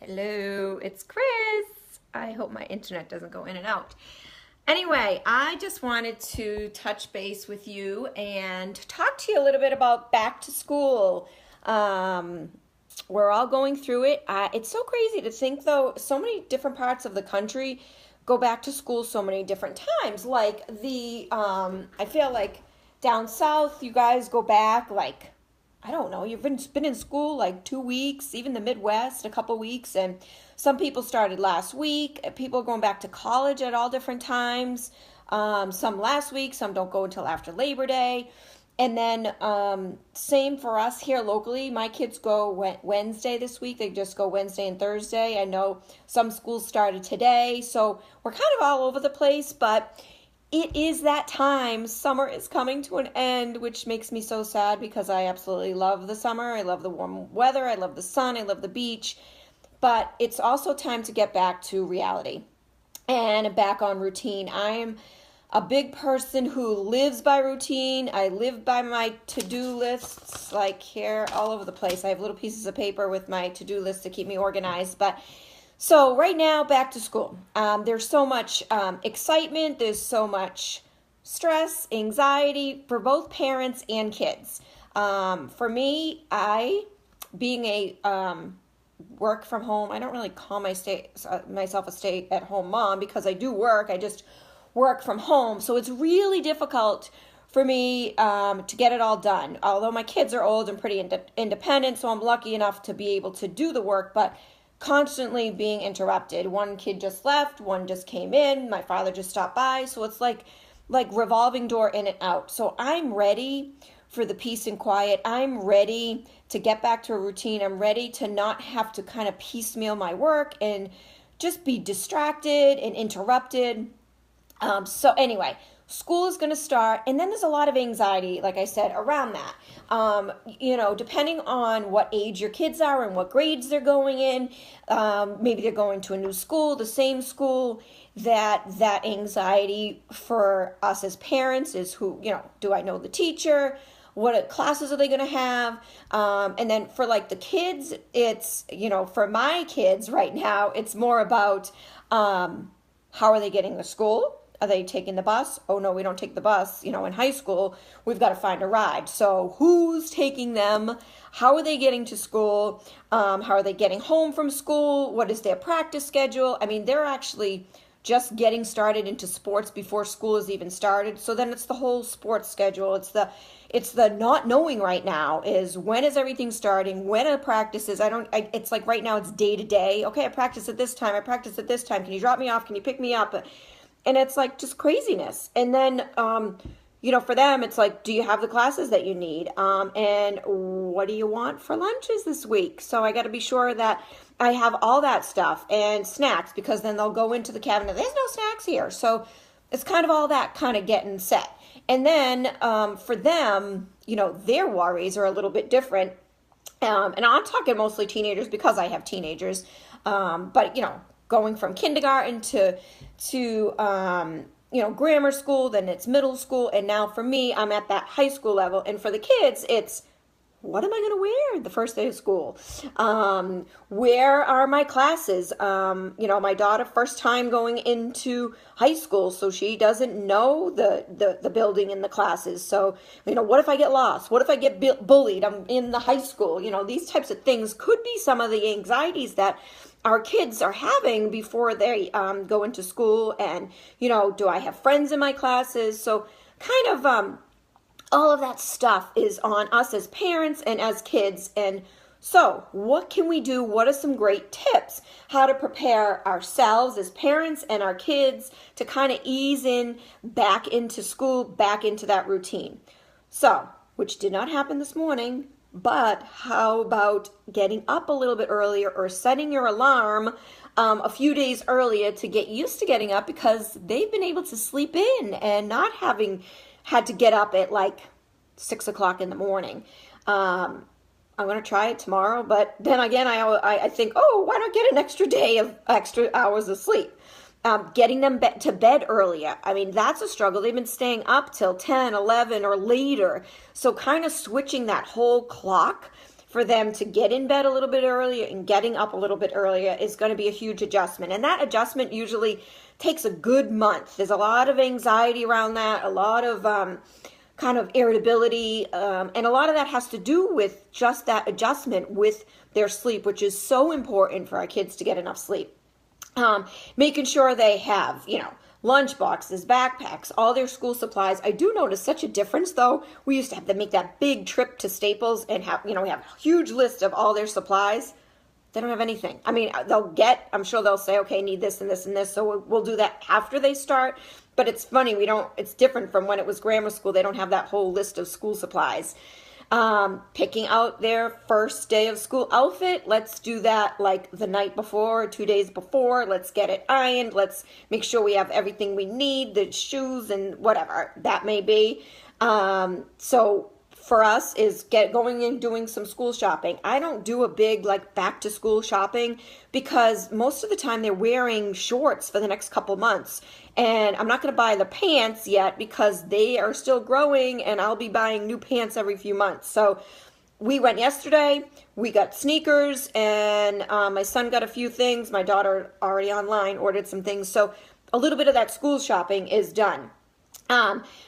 Hello, it's Chris. I hope my internet doesn't go in and out. Anyway, I just wanted to touch base with you and talk to you a little bit about back to school. We're all going through it. It's so crazy to think, though, so many different parts of the country go back to school so many different times. I feel like down south, you guys go back I don't know, you've been in school like 2 weeks, even the Midwest, a couple weeks, and some people started last week. People are going back to college at all different times. Some last week, some don't go until after Labor Day. And then same for us here locally. My kids go Wednesday this week. They just go Wednesday and Thursday. I know some schools started today, so we're kind of all over the place, but it is that time. Summer is coming to an end, which makes me so sad because I absolutely love the summer. I love the warm weather. I love the sun. I love the beach. But it's also time to get back to reality and back on routine. I am a big person who lives by routine. I live by my to-do lists, like here all over the place. I have little pieces of paper with my to-do list to keep me organized. So right now, back to school. There's so much excitement. There's so much stress, anxiety for both parents and kids. For me, being a work from home, I don't really call myself a stay-at-home mom because I do work. I just work from home. So it's really difficult for me to get it all done. Although my kids are old and pretty independent, so I'm lucky enough to be able to do the work, but constantly being interrupted. One kid just left, one just came in, my father just stopped by, so it's like revolving door in and out. So I'm ready for the peace and quiet. I'm ready to get back to a routine. I'm ready to not have to kind of piecemeal my work and just be distracted and interrupted. So anyway, school is going to start, and then there's a lot of anxiety, like I said, around that. Depending on what age your kids are and what grades they're going in, maybe they're going to a new school, the same school, that anxiety for us as parents is do I know the teacher? What classes are they going to have? And then for the kids, it's, for my kids right now, it's more about how are they getting to school? Are they taking the bus? Oh, no, we don't take the bus. In high school, we've got to find a ride. So who's taking them? How are they getting to school? How are they getting home from school? What is their practice schedule? I mean, they're actually just getting started into sports before school has even started. So then it's the whole sports schedule. It's the not knowing right now is when is everything starting, when are practices. It's like right now it's day to day. Okay, I practice at this time. I practice at this time. Can you drop me off? Can you pick me up? And it's like just craziness. And then, for them, it's like, do you have the classes that you need? And what do you want for lunches this week? So I got to be sure that I have all that stuff and snacks, because then they'll go into the cabinet. There's no snacks here. So it's kind of all that kind of getting set. And then for them, their worries are a little bit different. And I'm talking mostly teenagers because I have teenagers. But going from kindergarten to grammar school, then it's middle school, and now for me, I'm at that high school level. And for the kids, it's, what am I going to wear the first day of school? Where are my classes? My daughter, first time going into high school, so she doesn't know the building and the classes. So, what if I get lost? What if I get bullied? I'm in the high school. These types of things could be some of the anxieties that our kids are having before they go into school. And, do I have friends in my classes? So kind of all of that stuff is on us as parents and as kids. And so what can we do? What are some great tips? How to prepare ourselves as parents and our kids to kind of ease in back into school, back into that routine. So, which did not happen this morning, but how about getting up a little bit earlier or setting your alarm a few days earlier to get used to getting up, because they've been able to sleep in and not having had to get up at 6 o'clock in the morning. I'm going to try it tomorrow, but then again, I think, why not get an extra day of extra hours of sleep? Getting them to bed earlier. I mean, that's a struggle. They've been staying up till 10, 11 or later. So kind of switching that whole clock for them to get in bed a little bit earlier and getting up a little bit earlier is going to be a huge adjustment. And that adjustment usually takes a good month. There's a lot of anxiety around that, a lot of kind of irritability, and a lot of that has to do with just that adjustment with their sleep, which is so important for our kids to get enough sleep. Making sure they have, lunch boxes, backpacks, all their school supplies. I do notice such a difference, though. We used to have to make that big trip to Staples and have, we have a huge list of all their supplies. They don't have anything. I mean, I'm sure they'll say, okay, need this and this and this. So we'll do that after they start. But it's funny, it's different from when it was grammar school. They don't have that whole list of school supplies. Picking out their first day of school outfit. Let's do that like the night before or 2 days before. Let's get it ironed. Let's make sure we have everything we need, the shoes and whatever that may be. So for us is going and doing some school shopping. I don't do a big back to school shopping because most of the time they're wearing shorts for the next couple months. And I'm not going to buy the pants yet because they are still growing and I'll be buying new pants every few months. So we went yesterday, we got sneakers, and my son got a few things. My daughter already online ordered some things. So a little bit of that school shopping is done.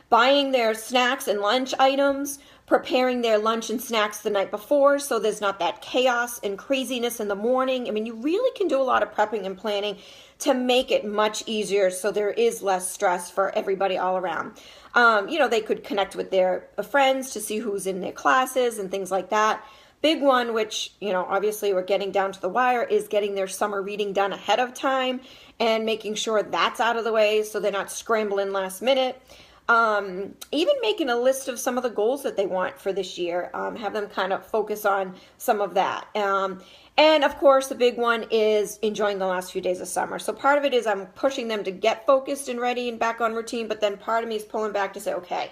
Buying their snacks and lunch items, preparing their lunch and snacks the night before so there's not that chaos and craziness in the morning. I mean, you really can do a lot of prepping and planning to make it much easier so there is less stress for everybody all around. They could connect with their friends to see who's in their classes and things like that. Big one, which, obviously we're getting down to the wire, is getting their summer reading done ahead of time and making sure that's out of the way so they're not scrambling last minute. Even making a list of some of the goals that they want for this year, have them kind of focus on some of that. And of course, the big one is enjoying the last few days of summer. So part of it is I'm pushing them to get focused and ready and back on routine, but then part of me is pulling back to say, okay,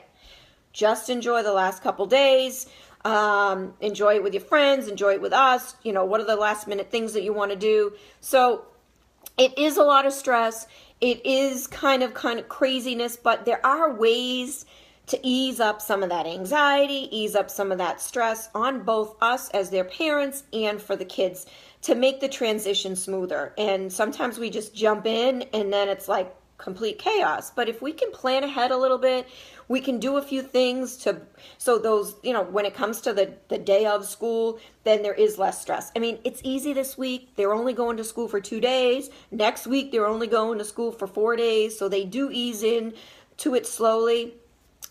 just enjoy the last couple days. Enjoy it with your friends, enjoy it with us. What are the last minute things that you want to do? So it is a lot of stress. It is kind of craziness, but there are ways to ease up some of that anxiety, ease up some of that stress on both us as their parents and for the kids to make the transition smoother. And sometimes we just jump in and then it's like complete chaos. But if we can plan ahead a little bit, we can do a few things so those, when it comes to the day of school, then there is less stress. I mean, it's easy this week. They're only going to school for 2 days. Next week, they're only going to school for 4 days. So they do ease in to it slowly.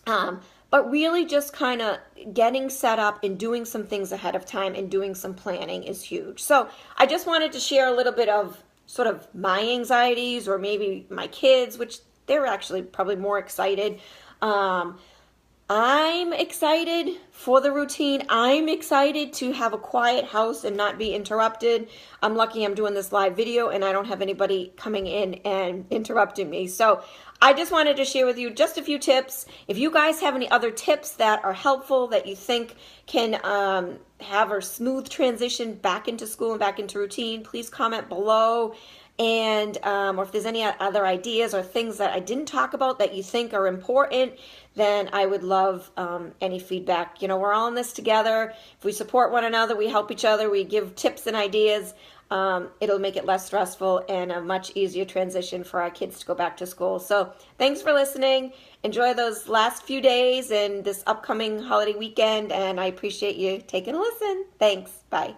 But really just kind of getting set up and doing some things ahead of time and doing some planning is huge. So I just wanted to share a little bit of sort of my anxieties or maybe my kids, which they're actually probably more excited. I'm excited for the routine. I'm excited to have a quiet house and not be interrupted. I'm lucky I'm doing this live video and I don't have anybody coming in and interrupting me. So I just wanted to share with you just a few tips. If you guys have any other tips that are helpful that you think can have a smooth transition back into school and back into routine, please comment below. And or if there's any other ideas or things that I didn't talk about that you think are important, then I would love any feedback. We're all in this together. If we support one another, we help each other, we give tips and ideas, it'll make it less stressful and a much easier transition for our kids to go back to school. So thanks for listening. Enjoy those last few days and this upcoming holiday weekend, and I appreciate you taking a listen. Thanks. Bye.